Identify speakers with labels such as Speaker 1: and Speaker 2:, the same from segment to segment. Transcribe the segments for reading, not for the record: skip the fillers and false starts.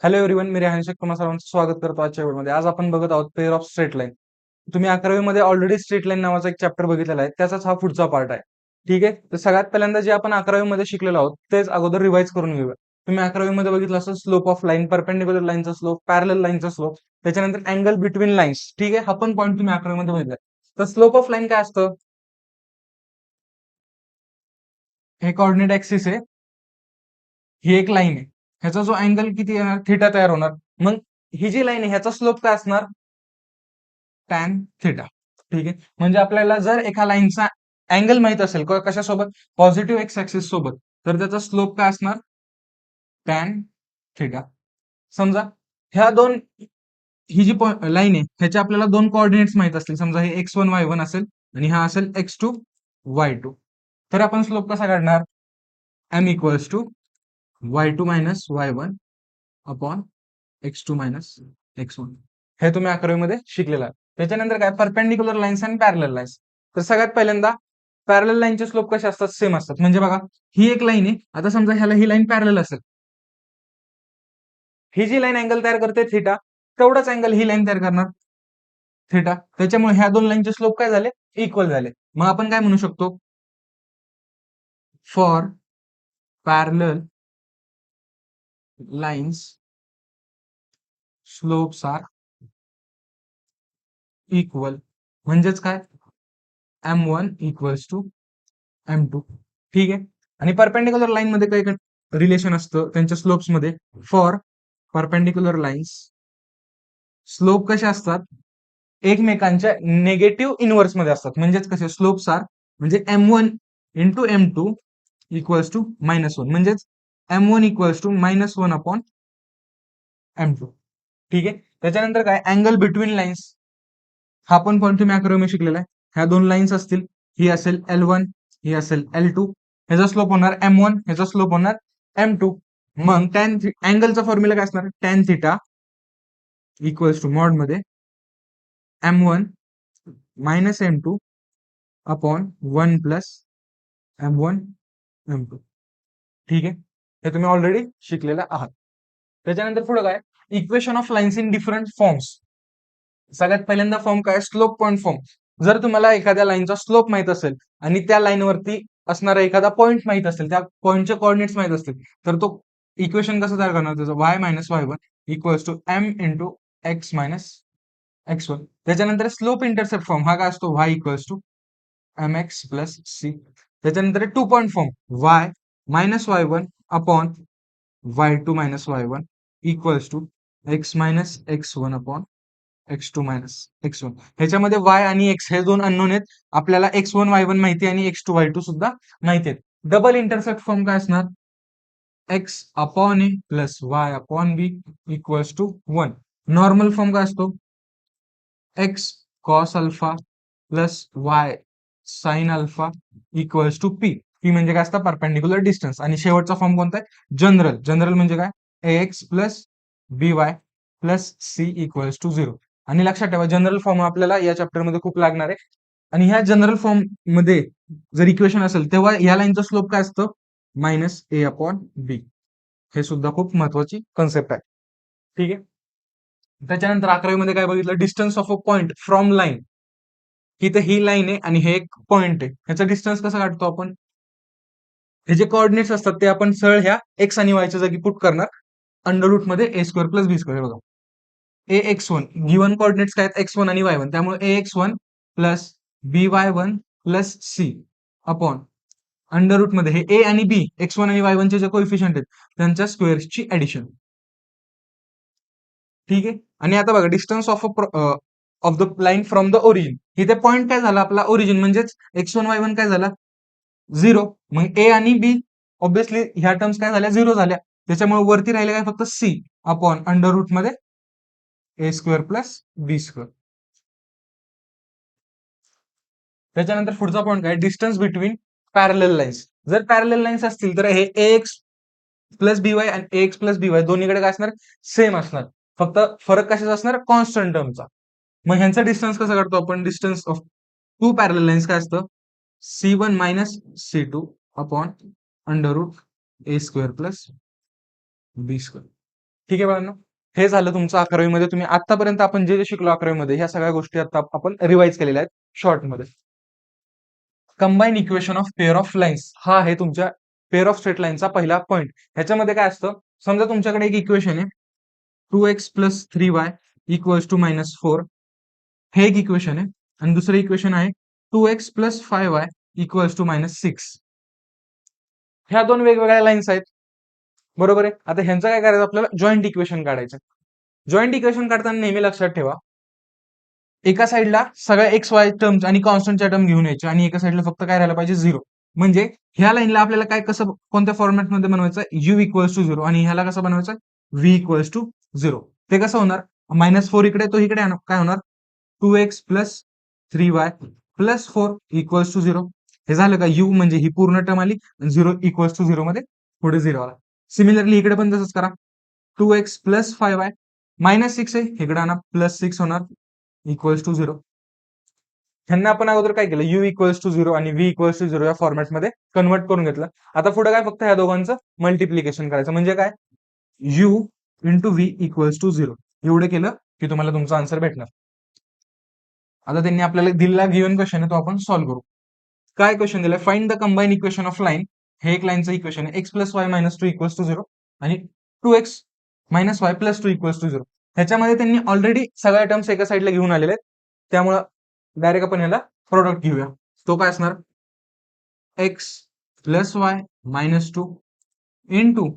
Speaker 1: Hello everyone, मी रेहान शेख तुम्हा सर्वांचं स्वागत करतो आजच्या व्हिडिओमध्ये. आज आपण बघत आहोत पेअर ऑफ स्ट्रेट लाईन. तुम्ही 11वी मध्ये ऑलरेडी स्ट्रेट लाईन नावाचा एक चॅप्टर बघितलेला आहे, त्याचाच हा पुढचा पार्ट आहे. ठीक आहे, तर सगळ्यात पहिल्यांदा जे आपण 11वी मध्ये शिकलेलो आहोत तेच अगोदर रिवाइज करून घेऊया. तुम्ही 11वी मध्ये बघितलं असं स्लोप ऑफ लाईन, परपेंडिक्युलर लाईनचा स्लोप, पॅरलल लाईनचा स्लोप, त्याच्यानंतर अँगल बिटवीन लाईन्स. ठीक आहे, हा पण पॉईंट तुम्ही 11वी मध्ये बघितलाय. तर स्लोप ऑफ लाईन काय असतं? हे कॉर्डिनेट ऍक्सिस आहे, ही एक लाईन आहे, ह्याचा जो अँगल किती येणार, थिटा तयार होणार. मग ही जी लाईन आहे ह्याचा स्लोप काय असणार? Tan theta. ठीक आहे, म्हणजे आपल्याला जर एका लाईनचा अँगल माहित असेल कशासोबत, पॉझिटिव्ह एक्स ऍक्सिस सोबत, तर त्याचा स्लोप काय असणार? Tan theta. समजा ह्या दोन, ही जी लाईन आहे ह्याचे आपल्याला दोन कोऑर्डिनेट्स माहित असतील. समजा हे x1 y1 असेल आणि हा असेल x2 y2. तर आपण स्लोप कसा काढणार? m equals to y2 minus y1 upon x2 minus x1. हे तुम्ही 11वी मध्ये शिकलेला आहे. त्याच्यानंतर काय, परपेंडिक्युलर लाईन्स आणि पॅरलल लाईन्स. तर सगळ्यात पहिल्यांदा पॅरलल लाईनचे स्लोप कसे असतात? सेम असतात. म्हणजे बघा, ही एक लाईन आहे, आता समजा ह्याला ही लाईन पॅरलल असेल, ही जी लाईन अँगल तयार करते थिटा, तेवढाच अँगल ही लाईन तयार करणार थिटा. त्याच्यामुळे ह्या दोन लाईनचे स्लोप काय झाले? इक्वल झाले. मग आपण काय म्हणू शकतो? For parallel lines slopes are equal. म्हणजेच काय, m1 इक्वल्स टू m2. ठीक आहे, आणि परपेंडिक्युलर लाईन मध्ये काही रिलेशन असतं त्यांच्या स्लोप्स मध्ये. फॉर परपेंडिक्युलर लाईन्स स्लोप कसे असतात? एकमेकांच्या नेगेटिव्ह इनव्हर्स मध्ये असतात. म्हणजेच कसे स्लोप्स आर, म्हणजे m1 into m2 equals to -1. म्हणजेच m1 equals to -1 upon m2. ठीक आहे, त्याच्यानंतर काय, अँगल बिटवीन लाईन्स. हा पण पॉईंट तुम्ही 11वी शिकलेला आहे. ह्या दोन लाईन्स असतील, ही असेल L1, ही असेल L2. ह्याचा स्लोप होणार m1, ह्याचा स्लोप होणार m2. मग टॅन अँगलचा फॉर्म्युला काय असणार? Tan theta equals to mod मध्ये m1 minus m2 upon 1 plus m1 m2. ठीक आहे, हे तुम्ही ऑलरेडी शिकलेला आहात. त्याच्यानंतर पुढे काय, equation of lines in different forms. सगळ्यात पहिल्यांदा फॉर्म काय, स्लोप पॉईंट फॉर्म. जर तुम्हाला एखाद्या लाईनचा स्लोप माहित असेल आणि त्या लाईनवरती असणारा एखादा पॉईंट माहित असेल, त्या पॉईंटचे कोऑर्डिनेट्स माहित असतील, तर तो इक्वेशन कसं तयार करणार? त्याचं y minus y1 equals to m into x minus x1. त्याच्यानंतर स्लोप इंटरसेप्ट फॉर्म हा काय असतो? y equals to mx plus c. त्याच्यानंतर two point form y minus y1 upon y2 minus y1 equals to x minus x1 upon x2 minus x1. ह्याच्यामध्ये y आणि x हे दोन unknown आहेत. आपल्याला x1 y1 माहिती आणि x2 y2 सुद्धा माहिती आहेत. डबल इंटरसेप्ट फॉर्म काय असणार? x upon a plus y upon b equals to 1. Normal form काय असतो? x cos alpha plus y sine alpha equals to p. p म्हणजे काय असतं? Perpendicular distance. आणि शेवटचा फॉर्म कोणता आहे? जनरल. जनरल म्हणजे काय? ax plus by plus c equals to 0. आणि लक्षात ठेवा, जनरल फॉर्म आपल्याला या चॅप्टर मध्ये खूप लागणार आहे. आणि ह्या जनरल फॉर्म मध्ये जर इक्वेशन असेल तेव्हा या लाईनचं स्लोप काय असतं? Minus a upon b. हे सुद्धा खूप महत्वाची कन्सेप्ट आहे. ठीक आहे, त्याच्यानंतर 11वी मध्ये काय बघितलं? Distance of a point from line. ही तर ही लाईन आहे आणि हे एक पॉइंट आहे, ह्याचा डिस्टन्स कसा काढतो आपण? हे जे कोऑर्डिनेट्स असतात ते आपण सरळ ह्या एक्स आणि वायच्या जागी पुट करणार अंडर रूट मध्ये a square plus b square. बघा, ax1 गिवन कोऑर्डिनेट्स काय आहेत? x1 आणि y1. त्यामुळे ax1 plus by1 plus c upon under root मध्ये हे a आणि b, x1 आणि y1 चे जे कोइफिशियंट आहेत त्यांच्या स्क्वेअर्सची ऍडिशन. ठीक आहे, आणि आता बघा, distance of the line from the origin. इथे पॉईंट काय झाला आपला? ओरिजिन. म्हणजेच x1 y1 काय झाला? 0. मग a आणि b ऑब्विसली ह्या टर्म्स काय झाल्या? 0 झाल्या. त्याच्यामुळे वरती राहिले काय? फक्त c अपॉन अंडर रूट मध्ये a square plus b square. त्याच्यानंतर पुढचा पॉईंट काय? Distance between parallel lines. जर पॅरलल लाईन्स असतील तर हे ax प्लस by आणि ax प्लस by दोन्हीकडे काय असणार? सेम असणार. फक्त फरक कशाचा असणार? कॉन्स्टंट टर्मचा. मग ह्यांचा डिस्टन्स कसा काढतो आपण? Distance of two parallel lines काय असतं? c1 minus c2 upon under root a square plus b square. ठीक आहे बाळांनो, हे झालं तुमचं 11वी मध्ये. तुम्ही आतापर्यंत आपण जे जे शिकलो 11वी मध्ये ह्या सगळ्या गोष्टी आता आपण रिवाइज केलेल्या आहेत शॉर्ट मध्ये. Combine equation of pair of lines हा आहे तुमच्या पेअर ऑफ स्ट्रेट लाईनचा पहिला पॉईंट. ह्याच्यामध्ये काय असतं, समजा तुमच्याकडे एक इक्वेशन आहे 2x plus 3y equals to -4, हे एक इक्वेशन आहे. आणि दुसरं इक्वेशन आहे 2x plus 5y equals to -6. ह्या दोन वेगवेगळ्या लाईन्स आहेत, बरोबर आहे. आता ह्यांचं काय करायचं, आपल्याला जॉईंट इक्वेशन काढायचं. जॉईंट इक्वेशन काढताना नेहमी लक्षात ठेवा, एका साईडला सगळ्या एक्स वाय टर्म्स आणि कॉन्स्टंटच्या टर्म घेऊन यायच्या आणि एका साईडला फक्त काय राहायला पाहिजे, 0. म्हणजे ह्या लाईनला आपल्याला काय कसं कोणत्या फॉर्मॅटमध्ये बनवायचं, u इक्वल्स टू 0, आणि ह्याला कसं बनवायचं, v इक्वल्स टू 0. ते कसं होणार, -4 इकडे तो इकडे काय होणार, 2x plus 3y plus 4 equals to 0. हे झालं का, u म्हणजे ही पूर्ण टर्म आली, 0 इक्वल्स टू 0 मध्ये पुढे 0 आला. सिमिलरली इकडे पण तसंच करा, 2x प्लस 5y -6 आहे, इकडे आणा +6 होणार इक्वल्स टू 0. ह्यांना आपण अगोदर काय केलं, u इक्वल्स टू 0 आणि v इक्वल्स टू 0 या फॉर्मॅटमध्ये कन्वर्ट करून घेतलं. आता पुढे काय, फक्त ह्या दोघांचं मल्टिप्लिकेशन करायचं. म्हणजे काय, u into v equals to 0. एवढं केलं की तुम्हाला तुमचा आन्सर भेटणार. आता त्यांनी आपल्याला दिलेला गिव्हन क्वेश्चन आहे तो आपण सॉल्व्ह करू. काय क्वेश्चन दिलाय, find the combine equation of line. हे एक लाईनचं इक्वेशन आहे, x plus y minus 2 equals to 0 आणि 2x minus y plus 2 equals to 0. ह्याच्यामध्ये त्यांनी ऑलरेडी सगळ्या टर्म्स एका साईडला घेऊन आलेले आहेत, त्यामुळं डायरेक्ट आपण ह्याला प्रोडक्ट घेऊया. तो काय असणार, x plus y minus 2 into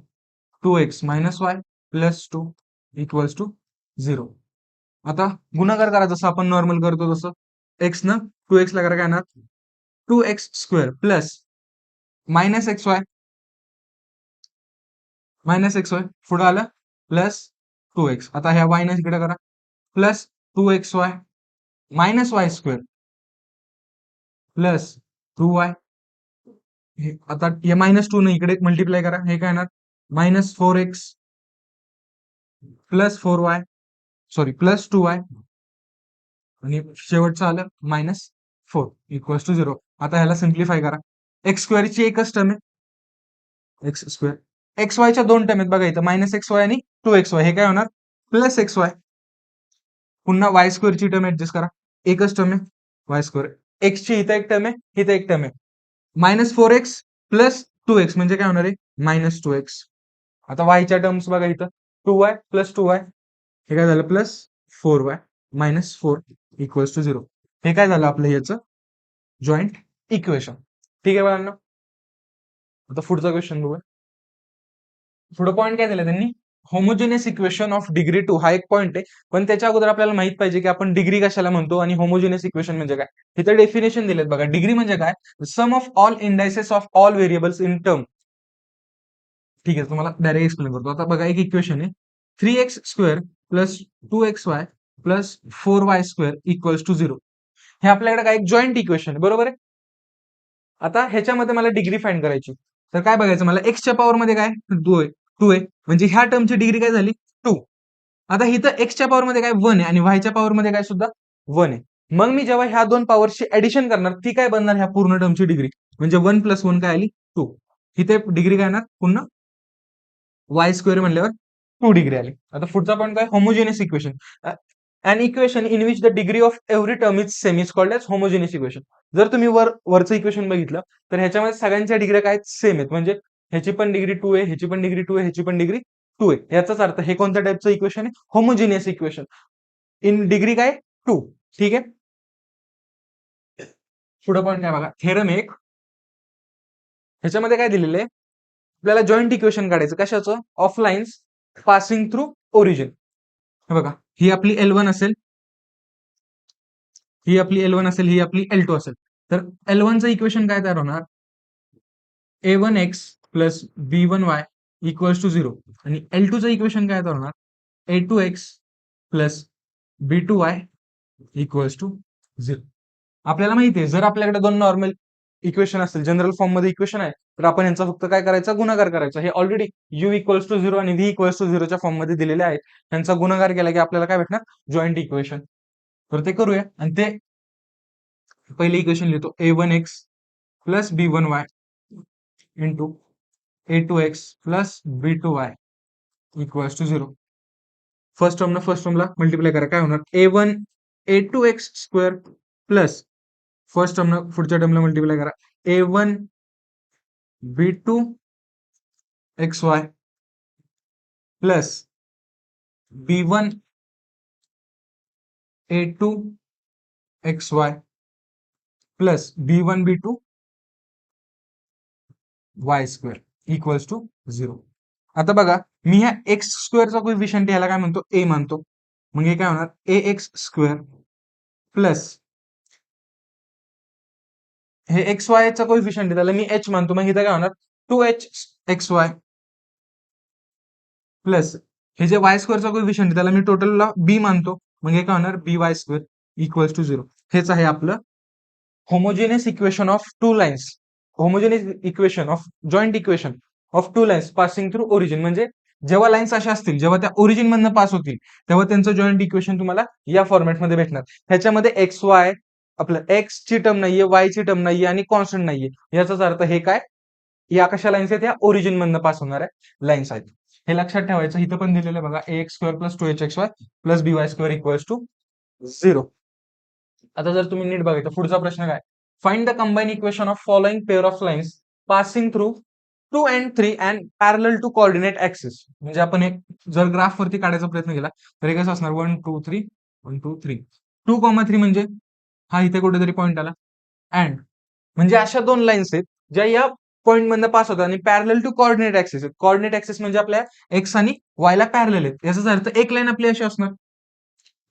Speaker 1: 2x minus y plus 2 equals to 0. आता गुणाकार करा जसं आपण नॉर्मल करतो तसं, x न 2x ला करा, काय येणार, 2x square plus minus x Y पुढे आलं प्लस 2x. आता ह्या y न इकडे करा, plus 2xy minus Y square plus 2y. आता हे -2 न इकडे मल्टिप्लाय करा, हे काय येणार, -4x plus 4y sorry plus 2y आणि शेवटचं आलं -4 इक्वल्स टू 0. आता ह्याला सिम्प्लिफाय करा, एक्स स्क्वेअरची एकच टर्म आहे, एक्स स्क्वेअर. एक्स वायच्या दोन टर्म आहेत बघा इथं, -xy आणि 2xy. हे काय होणार, प्लस xy. पुन्हा वाय स्क्वेअरची टर्म ऍडजस्ट करा, एकच टर्म आहे वाय स्क्वेअर. एक्सची इथं एक टर्म आहे, इथं एक टर्म आहे, -4x प्लस 2x म्हणजे काय होणार आहे, -2x. आता वायच्या टर्म्स बघा इथं, 2y प्लस 2y, हे काय झालं, प्लस 4y -4 इक्वल्स टू 0. हे काय झालं आपलं याचं जॉईंट इक्वेशन. ठीक आहे बाळांनो, आता पुढचा क्वेश्चन बघूया. पुढे पॉईंट काय दिला त्यांनी, होमोजिनियस इक्वेशन ऑफ डिग्री 2 हा एक पॉईंट आहे. पण त्याच्या अगोदर आपल्याला माहित पाहिजे की आपण डिग्री कशाला म्हणतो आणि होमोजिनियस इक्वेशन म्हणजे काय. इथं डेफिनेशन दिलेत बघा, डिग्री म्हणजे काय, sum of all indices of all variables in term. ठीक आहे, तुम्हाला डायरेक्ट एक्सप्लेन करतो. आता बघा, एक इक्वेशन आहे 3x square plus 2xy plus 4y square equals to 0. हे आपल्याकडे काय, एक जॉईंट इक्वेशन आहे, बरोबर आहे. आता ह्याच्यामध्ये मला डिग्री फाइंड करायची, तर काय बघायचं, मला एक्सच्या पॉवर मध्ये काय 2 आहे, म्हणजे ह्या टर्मची डिग्री काय झाली 2. आता इथं एक्सच्या पॉवर मध्ये काय 1 आहे आणि वायच्या पॉवर मध्ये काय सुद्धा 1 आहे. मग मी जेव्हा ह्या दोन पॉवरची ऍडिशन करणार, ती काय बनणार, ह्या पूर्ण टर्मची डिग्री, म्हणजे 1 प्लस 1 काय आली 2. इथे डिग्री काय येणार, पुन्हा वाय स्क्वेअर म्हणल्यावर 2 डिग्री आली. आता पुढचा पॉईंट काय, homogeneous equation. An equation in which the degree of every term is same is called as homogeneous equation. जर तुम्ही वरचं इक्वेशन बघितलं तर ह्याच्यामध्ये सगळ्यांच्या डिग्री काय सेम आहेत, म्हणजे ह्याची पण डिग्री 2 आहे, ह्याची पण डिग्री 2 आहे, ह्याची पण डिग्री 2 आहे. याचाच अर्थ हे कोणत्या टाइपचं इक्वेशन आहे, होमोजिनियस इक्वेशन इन डिग्री काय 2. ठीक आहे, पुढे पॉईंट काय बघा, थेरम एक, ह्याच्यामध्ये काय दिलेलं आहे, आपल्याला जॉईंट इक्वेशन काढायचं कशाचं, of lines passing through origin. हे बघा, ही आपली L1 असेल, ही आपली L1 असेल, ही आपली L2 असेल. तर L1 चं इक्वेशन काय तयार होणार, a1x plus b1y equals to 0. आणि L2 चं इक्वेशन काय तयार होणार, a2x plus b2y equals to 0. आपल्याला माहिती आहे, जर आपल्याकडे दोन नॉर्मल इक्वेशन असेल, जनरल फॉर्म मध्ये इक्वेशन आहे, तर आपण यांचा फक्त काय करायचा, गुणाकार करायचा. हे ऑलरेडी u इक्वल्स टू 0 आणि v इक्वल्स टू 0 च्या फॉर्म मध्ये दिलेले आहेत. त्यांचा गुणाकार केला की आपल्याला काय भेटणार, जॉईंट इक्वेशन. तर ते करूया, आणि ते पहिले इक्वेशन लिहितो, a1x plus b1y into a2x plus b2y equals to 0. First टर्मला मल्टिप्लाय करा, काय होणार a1 a2x square plus first टर्मला पुढच्या टर्मला मल्टिप्लाय करा a1 b2 xy plus b1 a2 xy plus b1 b2 y square equals to 0. आता बघा, मी ह्या x स्क्वेअरचा coefficient याला काय म्हणतो, ए मानतो. मग हे काय होणार ए एक्स स्क्वेअर प्लस हे एक्स वाय चा कोइफिशियंट त्याला मी एच मानतो. मग इथं काय होणार 2h एक्स वाय प्लस हे जे वाय स्क्वेअरचा कोइफिशियंट त्याला मी टोटलला बी मानतो. मग हे काय होणार बी वाय स्क्वेअर इक्वल्स टू 0. हेच आहे आपलं homogeneous equation of two lines, homogeneous equation of joint equation of two lines passing through origin. म्हणजे जेव्हा लाईन्स अशा असतील, जेव्हा त्या ओरिजिन मधनं पास होतील, तेव्हा त्यांचं जॉईंट इक्वेशन तुम्हाला या फॉर्मॅटमध्ये भेटणार. ह्याच्यामध्ये एक्स वाय आपलं एक्स ची टर्म नाहीये, वाय ची टर्म नाहीये आणि कॉन्स्टंट नाहीये. याचाच अर्थ हे काय, या कशा लाईन्स आहेत, या ओरिजिन मधनं पास होणाऱ्या लाईन्स आहेत. हे लक्षात ठेवायचं. इथं पण दिलेलं बघा a x square plus 2hxy plus b y square equals to 0. आता जर तुम्ही नीट बघितलं, पुढचा प्रश्न काय, find the combine equation of following pair of lines passing through 2 and 3 and parallel to coordinate axis. म्हणजे आपण एक जर ग्राफ वरती काढायचा प्रयत्न केला तर हे कसं असणार 1 2 3 1 2 3 2,3 म्हणजे हा इथे कुठेतरी पॉईंट आला. अँड म्हणजे अशा दोन लाईन्स आहेत ज्या या पॉईंट मधनं पास होतात आणि पॅरलल टू कोऑर्डिनेट ऍक्सिस आहेत. कोऑर्डिनेट ऍक्सिस म्हणजे आपल्या एक्स आणि वाय ला पॅरलल आहेत. याचाच अर्थ एक लाईन आपली अशी असणार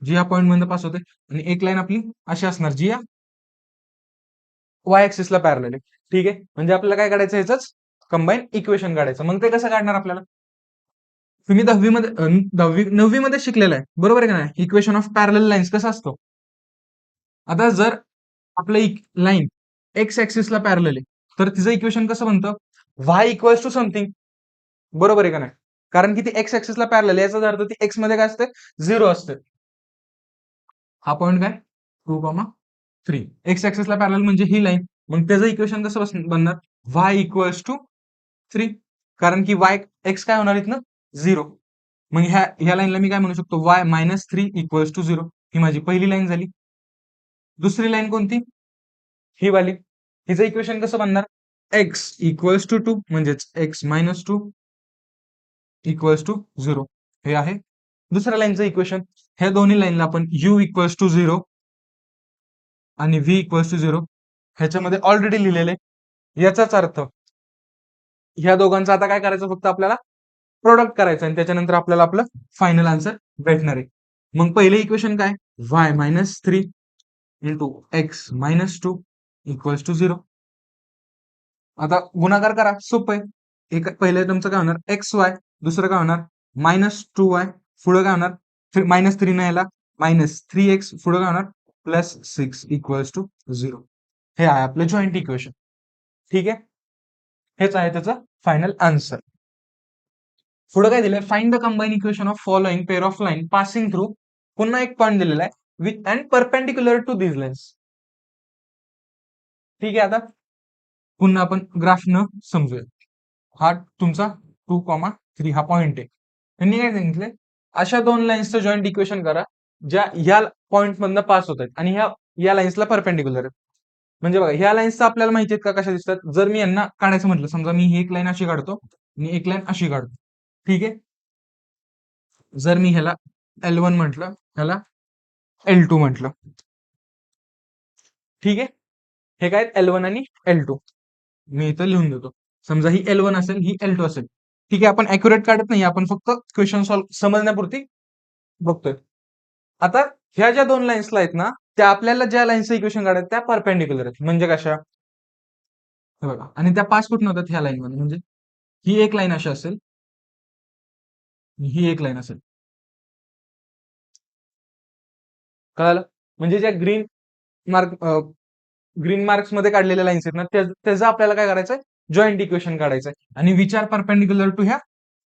Speaker 1: जी या पॉईंट मधनं पास होते आणि एक लाईन आपली अशी असणार जी या वाय ऍक्सिसला पॅरलल आहे. ठीक आहे, म्हणजे आपल्याला काय काढायचं, याच कंबाईन इक्वेशन काढायचं. मग ते कसं काढणार आपल्याला, तुम्ही 9वी मध्ये शिकलेलं आहे बरोबर आहे का नाही, इक्वेशन ऑफ पॅरलल लाईन्स कसं असतो. आता जर आपलं लाईन एक्स ऍक्सिसला पॅरलल आहे तर तिचं इक्वेशन कसं बनतं, वाय इक्वल्स टू समथिंग, बरोबर आहे का नाही. कारण की ती एक्स ऍक्सिसला पॅरलल आहे, याचा अर्थ ती एक्स मध्ये काय असते 0 असते. हा पॉईंट काय 2,3 एक्स ऍक्सिसला पॅरलल म्हणजे ही लाईन. मग त्याचं इक्वेशन कसं बनणार, वाय इक्वल्स टू 3. कारण की वाय एक्स काय होणार इथनं 0. मग ह्या लाईनला मी काय म्हणू शकतो, वाय -3 इक्वल्स टू 0. ही माझी पहिली लाईन झाली. दुसरी लाईन कोणती, ही वाली. हिचं इक्वेशन कसं बनणार, एक्स इक्वल्स टू 2 म्हणजेच एक्स -2 इक्वल्स टू 0. हे आहे दुसऱ्या लाईनचं इक्वेशन. ह्या दोन्ही लाईनला आपण u इक्वल्स टू 0 आणि v इक्वल्स टू 0 ह्याच्यामध्ये ऑलरेडी लिहिलेले. याचाच अर्थ ह्या दोघांचं आता काय करायचं, फक्त आपल्याला प्रोडक्ट करायचं आणि त्याच्यानंतर आपल्याला आपलं फायनल आन्सर भेटणार आहे. मग पहिले इक्वेशन काय, y -3 into x -2 equals to 0. आता गुणाकार करा, सोपं आहे. एक पहिल्या टर्मचं काय होणार एक्स वाय, दुसरं काय होणार -2y, पुढं काय होणार -3 नाही याला -3x, पुढं काय होणार +6 इक्वल्स टू 0. हे आहे आपलं जॉईंट इक्वेशन. ठीक आहे, हेच आहे त्याचं फायनल आन्सर. पुढे काय दिलंय, find the combine equation of following pair of line passing through, पुन्हा एक पॉईंट दिलेला आहे with and perpendicular to this lines. ठीक आहे, आता पुन्हा आपण ग्राफ न समजूया. हा तुमचा 2,3 हा पॉइंट आहे. त्यांनी काय सांगितलंय, अशा दोन लाईन्सचं जॉईंट इक्वेशन करा ज्या ह्या पॉइंट मधनं पास होत आहेत आणि या लाईन्सला परपेंडिक्युलर आहेत. म्हणजे बघा, ह्या लाईन्स आपल्याला माहिती आहेत का कशा दिसतात. जर मी यांना काढायचं म्हटलं, समजा मी ही एक लाईन अशी काढतो आणि एक लाईन अशी काढतो. ठीक आहे, जर मी ह्याला L1 म्हटलं, ह्याला L2 म्हटलं. ठीक आहे, हे काय L1 आणि L2 मी इथं लिहून देतो. समजा ही L1 असेल, ही L2 असेल. ठीक आहे, आपण अॅक्युरेट काढत नाही, आपण फक्त क्वेश्चन सॉल्व्ह समजण्यापुरती बघतोय. आता ह्या ज्या दोन लाईन्सला आहेत ना, त्या आपल्याला ज्या लाईन्सचं इक्वेशन काढायचं त्या परपेंडिक्युलर आहेत. म्हणजे कशा, हे बघा, आणि त्या पास कुठून होतात ह्या लाईन मध्ये. म्हणजे ही एक लाईन अशी असेल, ही एक लाईन असेल. कळालं, म्हणजे ज्या ग्रीन मार्क्स मध्ये काढलेल्या लाईन्स आहेत ना, त्याचं आपल्याला काय करायचंय, जॉईंट इक्वेशन काढायचंय. आणि विचार परपेंडिक्युलर टू ह्या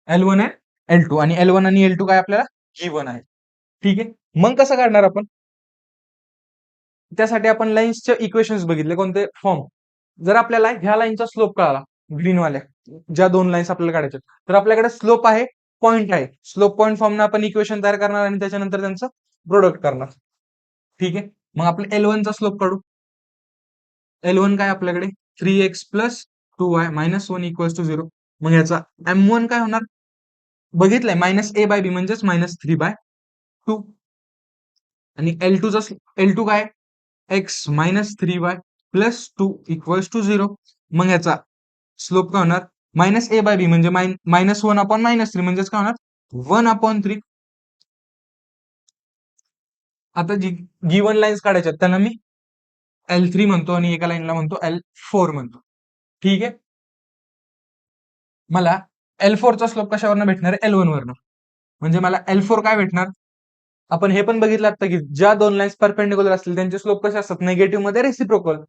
Speaker 1: L1 आणि L2, आणि L1 आणि L2 काय आपल्याला गिव्हन आहे. ठीक आहे, मग कसं काढणार आपण, त्यासाठी आपण लाईन्सचे इक्वेशन्स बघितले. कोणते फॉर्म, जर आपल्याला ह्या लाईनचा स्लोप कळाला, ग्रीनवाल्या ज्या दोन लाईन्स आपल्याला काढायच्या, तर आपल्याकडे स्लोप आहे पॉईंट आहे. स्लोप पॉईंट फॉर्मनं आपण इक्वेशन तयार करणार आणि त्याच्यानंतर त्यांचं प्रोडक्ट करणार. ठीक आहे. मग आपण L1 चा स्लोप काढू. L1 काय आपल्याकडे 3x plus 2y minus 1 equals to 0. मग याचा M1 काय होणार? बघितलंय मायनस a बाय b म्हणजेच मायनस 3/2. आणि L2 काय x minus 3y plus 2 equals to 0. मग याचा स्लोप काय होणार? मायनस a बाय b म्हणजे मायनस 1 अपॉन मायनस 3 म्हणजेच काय होणार? 1/3. आता जी गिवन लाईन्स काढायच्या त्यांना मी L3 म्हणतो आणि एका लाईनला म्हणतो L4 म्हणतो. ठीक आहे. मला L4 चा स्लोप कशावरनं भेटणार आहे? L1 वरनं. म्हणजे मला L4 काय भेटणार? आपण हे पण बघितलं आता की ज्या दोन लाईन्स परपेंडिक्युलर असतील त्यांचे स्लोप कसे असतात? निगेटिव्ह मध्ये रेसिप्रोकल.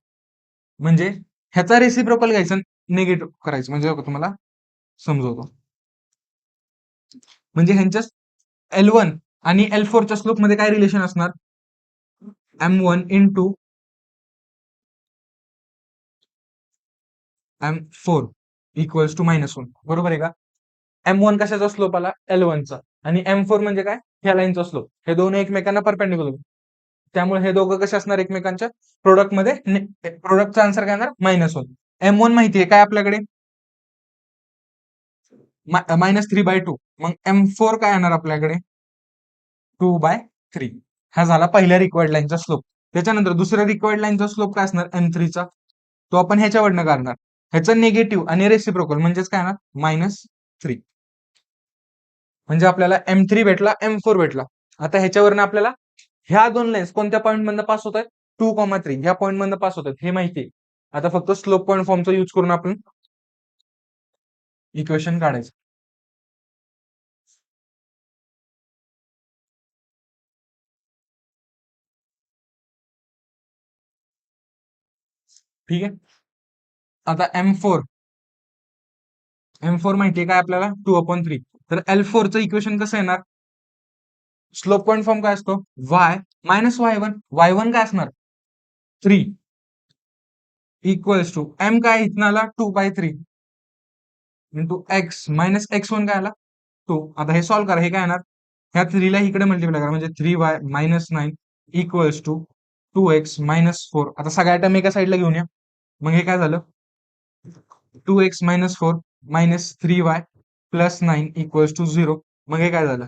Speaker 1: म्हणजे ह्याचा रेसिप्रोकल घ्यायचा, निगेटिव्ह करायचं. म्हणजे तुम्हाला समजवतो. म्हणजे ह्यांच्या L1 आणि L4 च्या स्लोप मध्ये काय रिलेशन असणार? M1 into M4 equals to -1. बरोबर आहे का? M1 कशाचा स्लोप आला? L1 चा. आणि M4 म्हणजे काय? ह्या लाईनचा स्लोप. हे दोन एकमेकांना परपेंडिक्युलर. त्यामुळे हे दोघं कसे असणार एकमेकांच्या प्रोडक्टमध्ये? प्रोडक्टचा आन्सर काय येणार? -1. M1 माहिती आहे काय आपल्याकडे? -3/2. मग M4 काय येणार आपल्याकडे? 2/3. हा झाला पहिल्या रिक्वायर्ड लाईनचा स्लोप. त्याच्यानंतर दुसऱ्या रिक्वायर्ड लाईनचा स्लोप काय असणार M3 चा? तो आपण ह्याच्यावरनं काढणार. ह्याचं निगेटिव्ह आणि रेसिप्रोकल म्हणजेच काय येणार? -3. म्हणजे आपल्याला M3 भेटला, M4 भेटला. आता ह्याच्यावरनं आपल्याला ह्या दोन लाईन्स कोणत्या पॉईंट मधनं पास होत आहेत? 2,3 ह्या पॉईंट मधनं पास होत आहेत हे माहिती आहे. आता फक्त स्लोप पॉईंट फॉर्मचा यूज करून आपण इक्वेशन काढायचं. ठीक आहे. आता M4 माहिती आहे काय आपल्याला? 2/3. तर L4 चं इक्वेशन कसं येणार? स्लोप पॉईंट फॉर्म काय असतो? y minus y1. y1 काय असणार? 3 इक्वल्स टू m काय इथनं आला? 2/3 इंटू x मायनस x1 काय आला? 2. आता हे सॉल्व्ह करा. हे काय येणार? ह्या 3 ला इकडे मल्टिप्लाय करा म्हणजे 3y minus 9 equals to 2x minus 4. आता सगळ्या टर्म एका साईडला घेऊन या. मग हे काय झालं? 2x minus 4 minus 3y plus 9 equals to 0. मग हे काय झालं?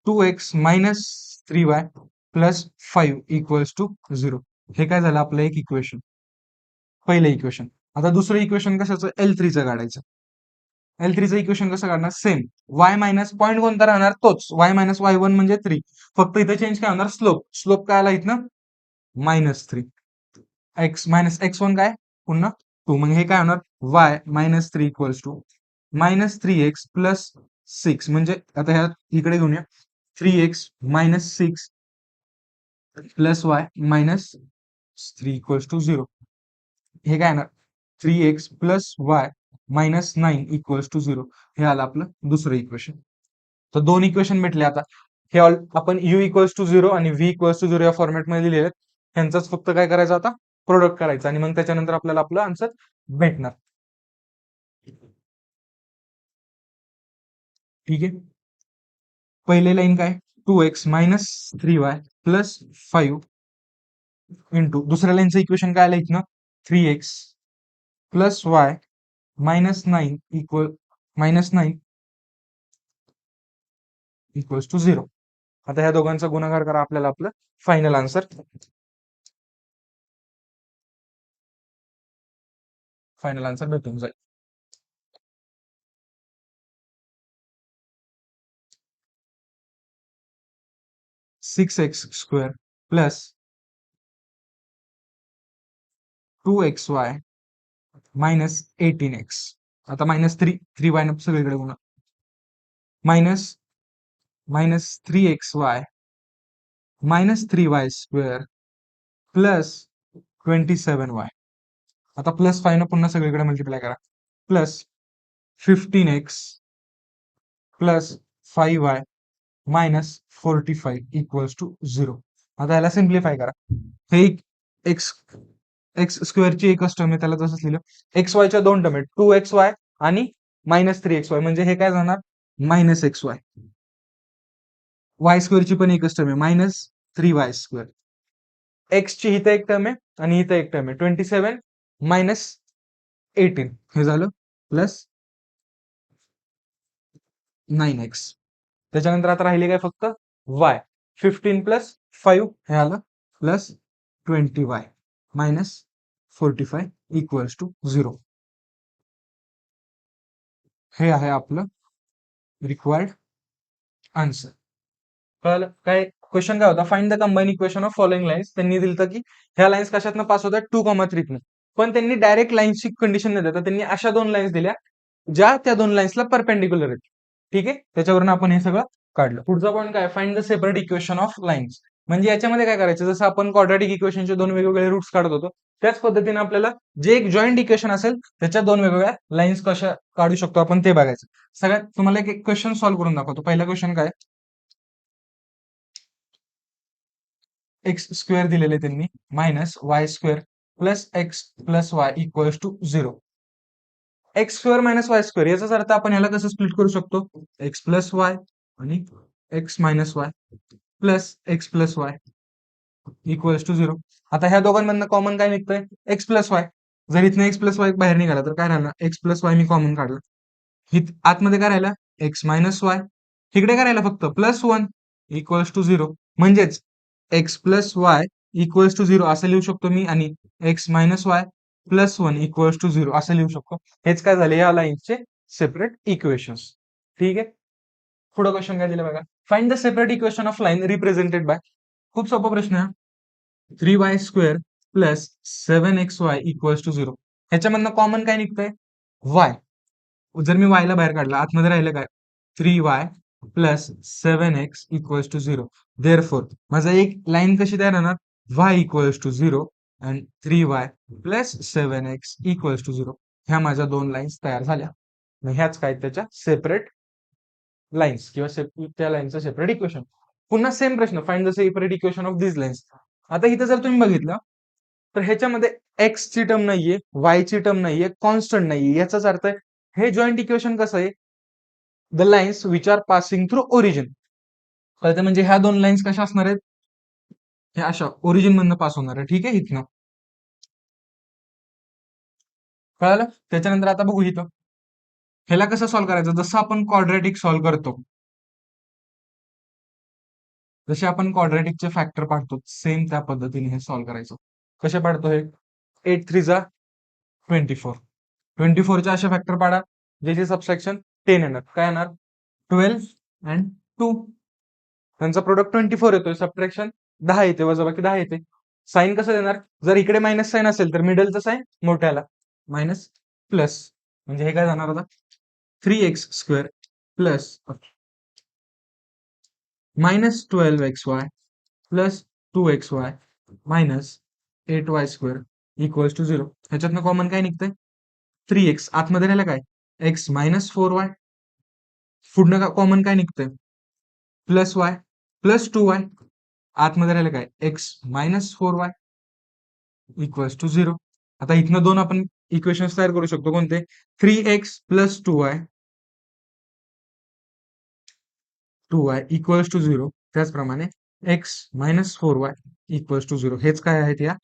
Speaker 1: 2x minus 3y plus 5 equals to 0. हे काय झालं आपलं एक इक्वेशन, पहिलं इक्वेशन. आता दुसरं इक्वेशन कशाचं? L3 चं काढायचं. L3 चं इक्वेशन कसं काढणार? सेम. y मायनस पॉईंट कोणता राहणार? तोच. y मायनस y1 म्हणजे 3. फक्त इथे चेंज काय होणार? स्लोप. स्लोप काय आला इथनं? -3. x मायनस x1 काय? पुन्हा 2. मग हे काय होणार? y minus 3 equals to -3x plus 6. म्हणजे आता ह्या इकडे घेऊन या. 3x minus 6 plus y minus 3 equals to 0. हे काय येणार? 3x plus y minus 9 equals to 0. हे आलं आपलं दुसरं इक्वेशन. तर दोन इक्वेशन भेटले. आता हे आपण u इक्वल्स टू 0 आणि v इक्वल्स टू 0 या फॉर्मॅटमध्ये लिहिलेले आहेत. ह्यांचाच फक्त काय करायचं आता? प्रोडक्ट करायचं आणि मग त्याच्यानंतर आपल्याला आपलं आन्सर भेटणार. ठीक आहे. पहिले लाईन काय? 2x minus 3y plus 5 into दुसऱ्या लाईनचं इक्वेशन काय आलं इथनं? 3x plus y -9 equals to 0. आता ह्या दोघांचा गुणाकार करा. आपल्याला आपलं फायनल आन्सर भेटून जाईल. (6x² plus 2xy minus 18x). आता -3y न सगळीकडे गुणा. -3xy -3y² plus 27y. आता +5 न पुन्हा सगळीकडे मल्टिप्लाय करा. Plus 15x plus 5y minus 45 equals to 0. आता याला सिम्प्लिफाय करा. हे एक्स एक्स स्क्वेअरची एकच टर्म आहे, त्याला तसंच लिहिलं. एक्स वायच्या दोन टर्म आहेत, 2xy आणि -3xy. म्हणजे हे काय जाणार? Minus x Y. वाय स्क्वेअरची पण एकच टर्म आहे, -3y². एक्सची इथं एक टर्म आहे आणि इथं एक टर्म आहे, 27 - 18 हे झालं प्लस 9x. त्याच्यानंतर आता राहिले काय फक्त y. 15 + 5 हे आलं प्लस 20y -45 = 0. हे आहे आपलं रिक्वायर्ड आन्सर. कळलं काय क्वेश्चन काय होता, find the combine equation of following lines. त्यांनी दिलं की ह्या लाईन्स कशातनं पास होतात, 2,3 पण त्यांनी डायरेक्ट लाईन्सची कंडिशन नाही देतात, त्यांनी अशा दोन लाईन्स दिल्या ज्या त्या दोन लाईन्सला परपेंडिक्युलर आहेत. ठीक आहे, त्याच्यावरून आपण हे सगळं काढलं. पुढचा पॉईंट काय, find the separate equation of lines. म्हणजे याच्यामध्ये काय करायचं, जसं आपण क्वाड्रॅटिक इक्वेशनचे दोन वेगवेगळे रूट्स काढत होतो त्याच पद्धतीने आपल्याला जे एक जॉईंट इक्वेशन असेल त्याच्या दोन वेगवेगळ्या लाईन्स कशा काढू शकतो आपण ते बघायचं. सगळ्यात तुम्हाला एक क्वेश्चन सॉल्व्ह करून दाखवतो. पहिला क्वेश्चन काय, x² दिलेले त्यांनी -y² + x + y = 0. x² - y² याचाच अर्थ आपण याला कसं स्प्लिट करू शकतो, x + y आणि x - y + x + y = 0. आता ह्या दोघांमधनं कॉमन काय निघतंय, x + y. जर इथनं x + y बाहेर निघाला तर काय राहिला, x + y मी कॉमन काढला. आतमध्ये काय राहिला, x - y. इकडे काय राहिला फक्त +1 = 0. म्हणजेच x + y = 0 असं लिहू शकतो मी आणि x - y +1 = 0 असं लिहू शकतो. हेच काय झाले या लाईन्सचे सेपरेट इक्वेशन्स. ठीक आहे, पुढे क्वेश्चन काय दिलं बघा, find the separate equation of line represented by. खूप सोपा प्रश्न आहे, 3y² + 7xy = 0. ह्याच्यामधनं कॉमन काय निघतंय, y. जर मी y ला बाहेर काढला, आतमध्ये राहिलं काय, 3y + 7x = 0. देअरफॉर माझा एक लाईन कशी तयार होणार, y = 0 आणि 3y + 7x = 0. ह्या माझ्या दोन लाईन्स तयार झाल्या. ह्याच काय त्याच्या सेपरेट लाईन्स किंवा त्या लाईनचं सेपरेट इक्वेशन. पुन्हा सेम प्रश्न, find the separate equation of this lines. आता इथं जर तुम्ही बघितलं तर ह्याच्यामध्ये एक्स ची टर्म नाहीये, वाय ची टर्म नाहीये, कॉन्स्टंट नाहीये. याचाच अर्थ आहे हे जॉईंट इक्वेशन कसं आहे, the lines which are passing through origin. कळतं, म्हणजे ह्या दोन लाईन्स कशा असणार आहेत, हे अशा ओरिजिन मधनं पास होणार आहे. ठीक आहे, इथनं कळालं. त्याच्यानंतर आता बघू इथं ह्याला कसं सॉल्व्ह करायचं, जसं आपण क्वाड्रॅटिक सॉल्व्ह करतो, जसे आपण क्वाड्रॅटिकचे फॅक्टर पाडतो सेम त्या पद्धतीने हे सॉल्व्ह करायचं. कसे पाडतो हे, 8 3 जा 24. 24चे असे फॅक्टर पाडा ज्याची सबट्रॅक्शन 10 येणार. काय येणार, 12 and 2. त्यांचा प्रोडक्ट 24 येतोय, सबट्रॅक्शन 10 येते, वजाबाकी 10 येते. साईन कसं देणार, जर इकडे मायनस साईन असेल तर मिडलचं साईन मोठ्याला मायनस प्लस. म्हणजे हे काय जाणार आता, 3x² plus -12xy plus 2xy minus 8y² = 0. ह्याच्यातनं कॉमन काय निघतंय, 3x. आतमध्ये राहिलं काय, x - 4y. पुढनं कॉमन काय निघतंय, +y प्लस 2y. आतमध्ये राहिलं काय, x - 4y = 0. आता इथनं दोन आपण इक्वेशन्स तयार करू शकतो, कोणते, 3x + 2y = 0. त्याचप्रमाणे x - 4y = 0. हेच काय आहेत या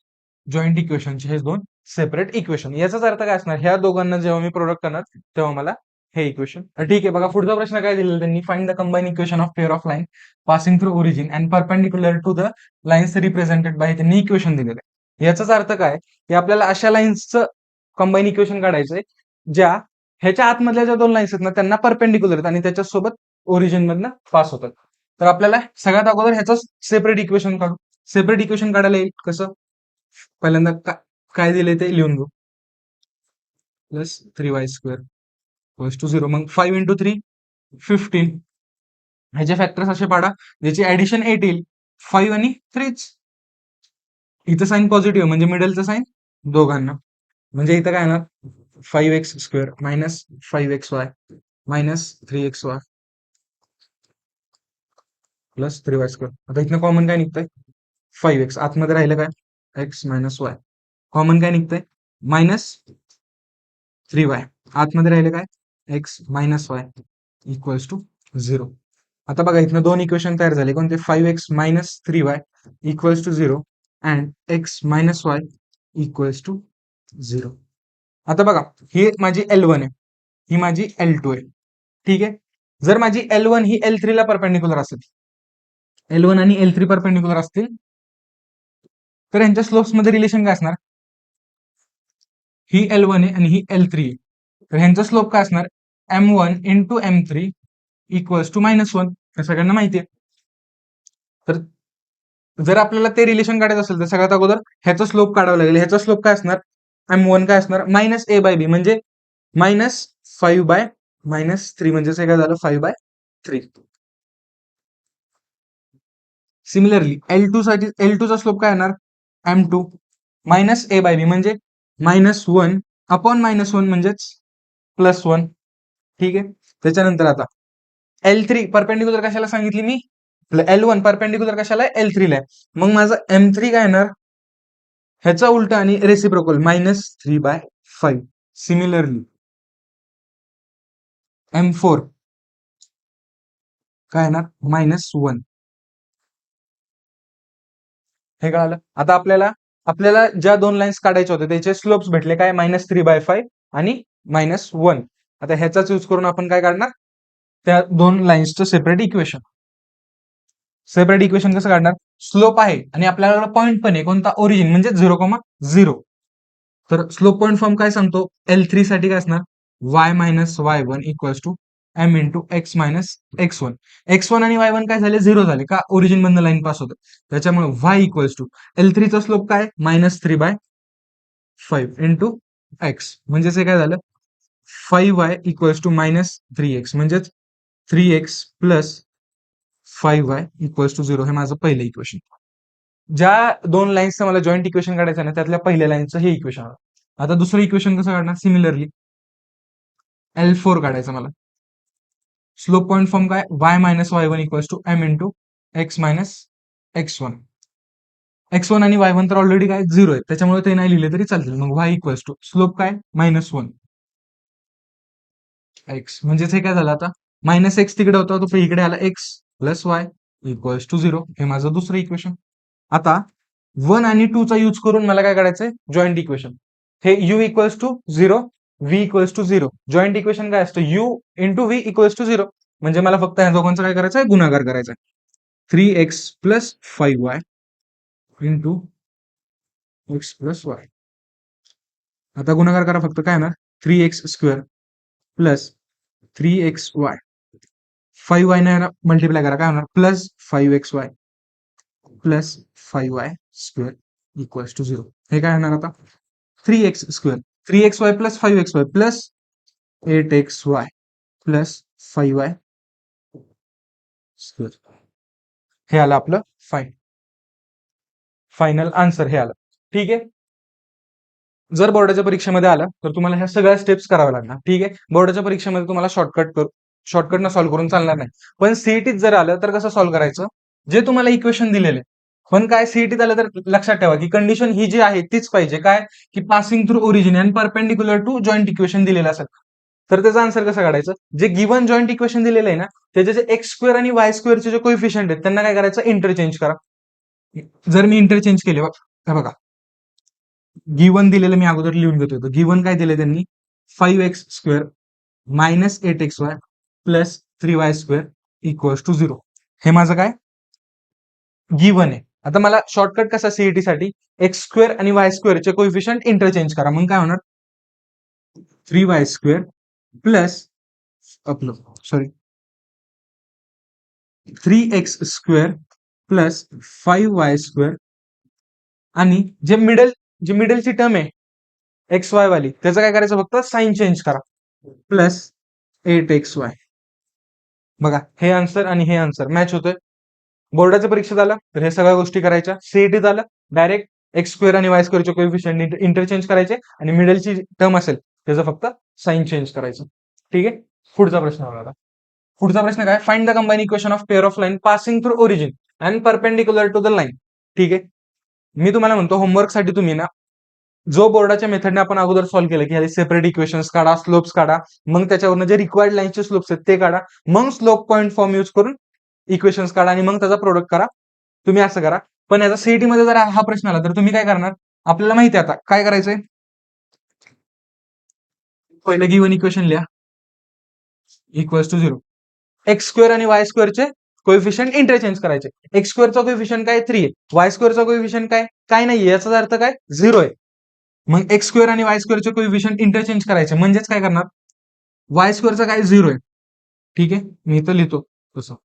Speaker 1: जॉईंट इक्वेशनचे हे दोन सेपरेट इक्वेशन. याचाच अर्थ काय असणार, ह्या दोघांना जेव्हा मी प्रोडक्ट करणार तेव्हा मला हे इक्वेशन. ठीक आहे, बघा पुढचा प्रश्न काय दिलेला त्यांनी, find the combine equation of pair of line passing through origin and perpendicular to the lines represented by. त्यांनी इक्वेशन दिलेलं आहे. याचाच अर्थ काय, की आपल्याला अशा लाईन्सचं कंबाईन इक्वेशन काढायचंय ज्या ह्याच्या आतमधल्या ज्या दोन लाईन्स आहेत ना त्यांना परपेंडिक्युलर आहेत आणि त्याच्यासोबत ओरिजिन मधनं पास होतात. तर आपल्याला सगळ्यात अगोदर ह्याचं सेपरेट इक्वेशन काढू. सेपरेट इक्वेशन काढायला येईल कसं, पहिल्यांदा काय दिले ते लिहून घेऊ, +3y² = 0. मग 5 × 3 15. ह्याचे फॅक्टर्स असे पाडा ज्याची ऍडिशन 8 येईल, 5 आणि 3. इथं साईन पॉझिटिव्ह म्हणजे मिडलचं साईन दोघांना. म्हणजे इथं काय येणार, 5x² - 5xy - 3xy + 3y². आता इथनं कॉमन काय निघतंय, 5x. आतमध्ये राहिलं काय, x - y. कॉमन काय निघतंय, -3y. आतमध्ये राहिलं काय, x - y इक्वल्स टू 0. आता बघा इथनं दोन इक्वेशन तयार झाले कोणते 5x minus 3y equals to 0 and x minus y equals to 0. आता बघा ही माझी L1 आहे, ही माझी L2 आहे. ठीक आहे. जर माझी L1 ही L3 ला परपेंडिक्युलर असेल, L1 आणि L3 परपेंडिक्युलर असतील, तर यांच्या स्लोप्स मध्ये रिलेशन काय असणार? ही L1 आहे आणि ही L3 आहे. तर ह्यांचा स्लोप काय असणार? M1 into M3 equals to -1. हे सगळ्यांना माहिती आहे. तर जर आपल्याला ते रिलेशन काढायचं असेल तर सगळ्यात अगोदर ह्याचा स्लोप काढावा लागेल. ह्याचा स्लोप काय असणार? M1 काय असणार? -a/b म्हणजे -5/-3 म्हणजे हे काय झालं 5/3. सिमिलरली L2 साठी L2 चा स्लोप काय येणार? M2 -a/b म्हणजे -1 अपॉन -1 म्हणजेच +1. ठीक आहे. त्याच्यानंतर आता L3 परपेंडिक्युलर कशाला सांगितली मी? L1 परपेंडिक्युलर कशाला आहे? L3 ला आहे. मग माझा M3 काय येणार? ह्याचा उलटा आणि रेसिप्रोकल -3/5. सिमिलरली M4 काय येणार? -1. हे कळालं? आता आपल्याला आपल्याला ज्या दोन लाईन्स काढायच्या होत्या त्याचे स्लोप्स भेटले काय? -3/5 आणि -1. आता ह्याचाच यूज करून आपण काय काढणार? त्या दोन लाईन्सचं सेपरेट इक्वेशन. सेपरेट इक्वेशन कसं काढणार? स्लोप आहे आणि आपल्याला पॉईंट पण आहे कोणता? ओरिजिन म्हणजे 0,0. तर स्लोप पॉईंट फॉर्म काय सांगतो? L3 साठी काय असणार? y-y1 equals to m into x minus x1. x1 आणि y1 काय झाले? 0 झाले का? ओरिजिन मधनं लाईन पास होतं. त्याच्यामुळे y इक्वल्स टू L3 चा स्लोप काय? -3/5 इंटू x म्हणजेच हे काय झालं? 5y इक्वल्स टू -3x म्हणजेच 3x plus 5y equals to 0. हे माझं पहिलं इक्वेशन. ज्या दोन लाईन्सचं मला जॉईंट इक्वेशन काढायचं ना त्यातल्या पहिल्या लाईनचं हे इक्वेशन आहे. आता दुसरं इक्वेशन कसं काढणार? सिमिलरली L4 काढायचं मला. स्लोप पॉईंट फॉर्म काय? y-y1 equals to m into x minus x1. x1 आणि y1 तर ऑलरेडी काय 0 आहे त्याच्यामुळे ते नाही लिहिले तरी चालतील. मग y इक्वल्स टू स्लोप काय? -1 x म्हणजेच हे काय झालं आता? -x तिकडे होता तो इकडे आला x plus y equals to 0. हे माझं दुसरं इक्वेशन. आता 1 आणि 2 चा यूज करून मला काय काढायचंय? Joint equation. हे u equals to 0, v equals to 0. Joint equation काय असतं? u into v equals to 0. म्हणजे मला फक्त ह्या दोघांचा काय करायचं आहे? गुणाकार करायचा आहे. 3x plus 5y into x plus y. आता गुणाकार करा फक्त काय ना 3x² प्लस 3xy 5y ने मल्टिप्लाय करा काय होणार? Plus 5xy plus 5y² equals to 0. हे काय होणार आता? 3x² 3xy plus 5xy plus 8xy plus 5y². हे आलं आपलं फायनल आन्सर हे आलं. ठीक आहे. जर बोर्डाच्या परीक्षेमध्ये आलं तर तुम्हाला ह्या सगळ्या स्टेप्स कराव्या लागणार. ठीक आहे. बोर्डाच्या परीक्षेमध्ये तुम्हाला शॉर्टकटनं सॉल्व्ह करून चालणार नाही. पण सीईटीत जर आलं तर कसं सॉल्व्ह करायचं? जे तुम्हाला इक्वेशन दिलेले पण काय सीईटीत आलं तर लक्षात ठेवा की कंडिशन ही जी आहे तीच पाहिजे. काय? की passing through origin and perpendicular to joint equation दिलेलं असेल तर त्याचा आन्सर कसं काढायचं? जे गिव्हन जॉईंट इक्वेशन दिलेलं आहे ना त्याचे जे x² आणि y² जे कोइफिशियंट आहेत त्यांना काय करायचं? इंटरचेंज करा. जर मी इंटरचेंज केले बघा गिव्हन दिलेलं मी अगोदर लिहून घेतो. गिव्हन काय दिले त्यांनी? 5x² minus 8xy plus 3y² equals to 0. हे माझं काय? गिव्हन आहे. आता मला शॉर्टकट कसा सीईटी साठी x² आणि y² चे कोइफिशियंट इंटरचेंज करा. मग काय होणार? 3y² प्लस आपलं सॉरी 3x² प्लस 5y² आणि जी मिडलची टर्म आहे XY वाली त्याचं काय करायचं? फक्त साइन चेंज करा. Plus 8xy. बघा हे आन्सर आणि हे आन्सर मॅच होतोय. बोर्डाच्या परीक्षेत आलं तर हे सगळ्या गोष्टी करायच्या. सीईटीत आलं डायरेक्ट x² आणि y² चे कोइफिशियंट इंटरचेंज करायचे आणि मिडलची टर्म असेल त्याचं फक्त साइन चेंज करायचं. ठीक आहे. पुढचा प्रश्न बघा आता. पुढचा प्रश्न काय? Find the combine equation of pair of line passing through origin and perpendicular to the line. ठीक आहे. मी तुम्हाला म्हणतो होमवर्क साठी तुम्ही ना जो बोर्डाच्या मेथडने आपण अगोदर सॉल्व्ह केलं की ह्याचे सेपरेट इक्वेशन्स काढा, स्लोप्स काढा, मग त्याच्यावरनं जे रिक्वायर्ड लाईनचे स्लोप्स आहेत ते काढा, मग स्लोप पॉईंट फॉर्म यूज करून इक्वेशन्स काढा आणि मग त्याचा प्रोडक्ट करा. तुम्ही असं करा. पण याचा सीईटी मध्ये जर हा प्रश्न आला तर तुम्ही काय करणार? आपल्याला माहिती आहे आता काय करायचंय. पहिलं गिव्हन इक्वेशन लिहा इक्वल्स टू 0. एक्स स्क्वेअर आणि वाय स्क्वेअरचे कोएफिशियंट इंटरचेंज करायचे. एक्स स्क्वेअरचा कोएफिशियंट काय 3 आहे, वाय स्क्वेअरचा कोएफिशियंट काय नाहीये, याचा अर्थ काय 0 आहे. मग एक्स स्क्वेअर आणि वाय स्क्वेअरचे कोएफिशियंट इंटरचेंज करायचे म्हणजेच काय करणार, वाय स्क्वेअरचा काय 0 आहे. ठीक आहे, मी इथं लिहितो तसं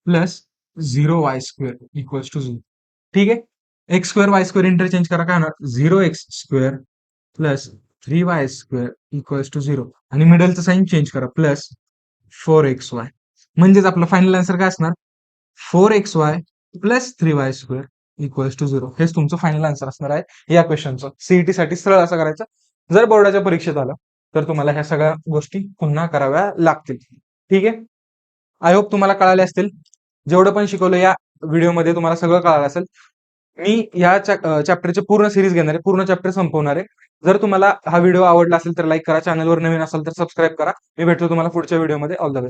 Speaker 1: प्लस 0 y² इक्वल्स टू 0. ठीक आहे, x square Y square interchange करा, काय होणार 0x² plus 3y² equals to 0 आणि मिडलचं साईन चेंज करा प्लस 4xy. म्हणजेच आपलं फायनल आन्सर काय असणार 4xy plus 3y² equals to 0. हेच तुमचं फायनल आन्सर असणार आहे या क्वेश्चनचं. सीईटी साठी सरळ असं करायचं. जर बोर्डाच्या परीक्षेत आलं तर तुम्हाला ह्या सगळ्या गोष्टी पुन्हा कराव्या लागतील. ठीक आहे, आय होप तुम्हाला कळाले असतील. जेवढं पण शिकवलं या व्हिडिओमध्ये तुम्हाला सगळं कळालं असेल. मी या चॅप्टरचे पूर्ण सिरीज घेणार आहे, पूर्ण चॅप्टर संपवणार आहे. जर तुम्हाला हा व्हिडिओ आवडला असेल तर लाईक करा, चॅनलवर नवीन असेल तर सबस्क्राईब करा. मी भेटतो तुम्हाला पुढच्या व्हिडिओमध्ये. All the best.